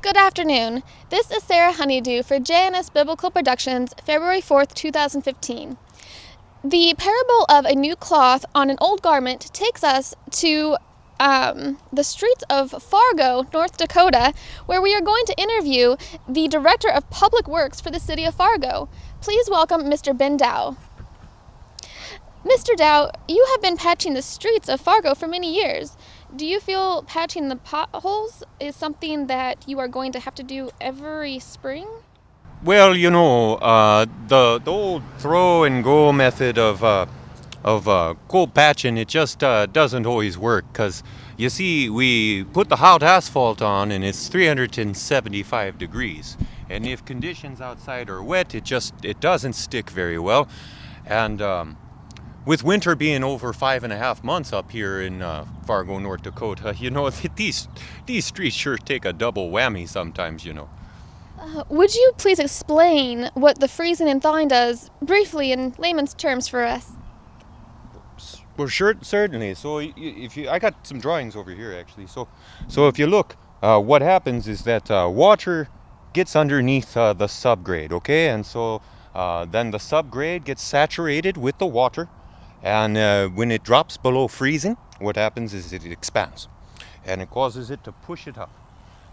Good afternoon. This is Sarah Honeydew for JNS Biblical Productions, February 4th, 2015. The parable of a new cloth on an old garment takes us to the streets of Fargo, North Dakota, where we are going to interview the Director of Public Works for the city of Fargo. Please welcome Mr. Ben Dow. Mr. Dow, you have been patching the streets of Fargo for many years. Do you feel patching the potholes is something that you are going to have to do every spring? Well, the old throw and go method of cold patching, it just doesn't always work, because you see, we put the hot asphalt on and it's 375 degrees, and if conditions outside are wet, it doesn't stick very well. And with winter being over 5.5 months up here in Fargo, North Dakota, these streets sure take a double whammy sometimes. Would you please explain what the freezing and thawing does, briefly in layman's terms for us? Well, sure, certainly. So I got some drawings over here actually. So if you look, what happens is that water gets underneath the subgrade, okay, and so then the subgrade gets saturated with the water, and when it drops below freezing, what happens is it expands, and it causes it to push it up.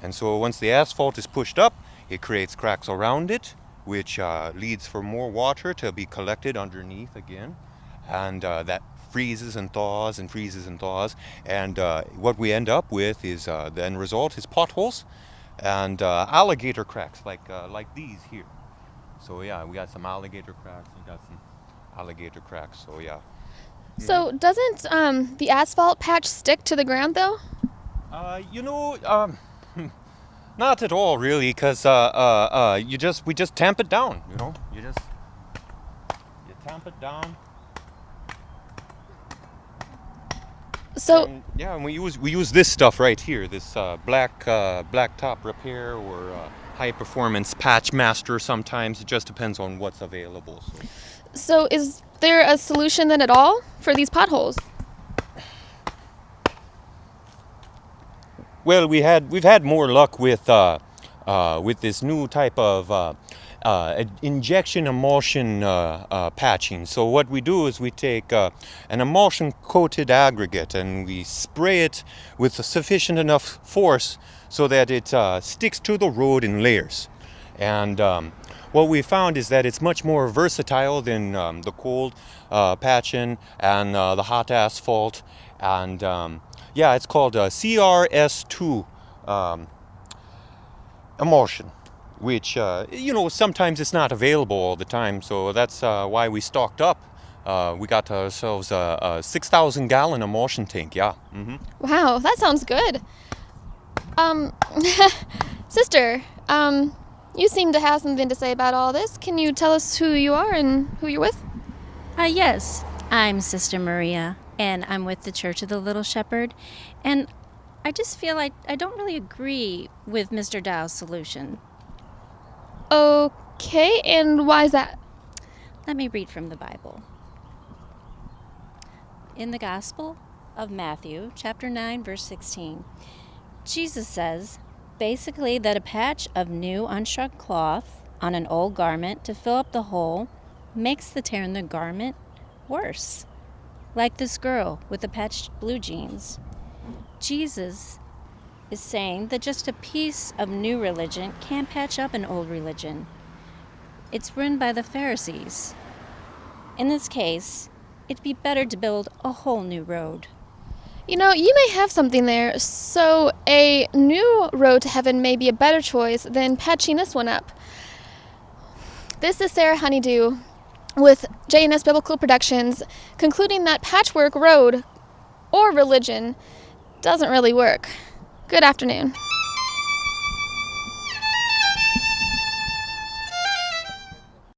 And so once the asphalt is pushed up, it creates cracks around it, which leads for more water to be collected underneath again, and that freezes and thaws and freezes and thaws, and what we end up with is the end result is potholes and alligator cracks like these here. So yeah, we got some alligator cracks, so yeah. So doesn't the asphalt patch stick to the ground though? Not at all really, because we just tamp it down. You tamp it down. So and we use this stuff right here, this black top repair or high performance patch master. Sometimes it just depends on what's available. So is there a solution then at all for these potholes? Well, we've had more luck with this new type of injection emulsion patching. So what we do is we take an emulsion coated aggregate and we spray it with a sufficient enough force so that it sticks to the road in layers. And what we found is that it's much more versatile than the cold patching and the hot asphalt. And it's called CRS2 emulsion, which sometimes it's not available all the time, so that's why we stocked up. We got ourselves a 6,000 gallon emulsion tank. Wow, that sounds good. Sister, you seem to have something to say about all this. Can you tell us who you are and who you're with? Yes, I'm Sister Maria, and I'm with the Church of the Little Shepherd, and I just feel I don't really agree with Mr. Dow's solution. Okay, and why is that? Let me read from the Bible. In the Gospel of Matthew, chapter 9, verse 16, Jesus says, basically, that a patch of new unshrunk cloth on an old garment to fill up the hole makes the tear in the garment worse. Like this girl with the patched blue jeans. Jesus is saying that just a piece of new religion can't patch up an old religion. It's run by the Pharisees. In this case, it'd be better to build a whole new road. You may have something there. So a new road to heaven may be a better choice than patching this one up. This is Sarah Honeydew with JNS Biblical Productions, concluding that patchwork road or religion doesn't really work. Good afternoon.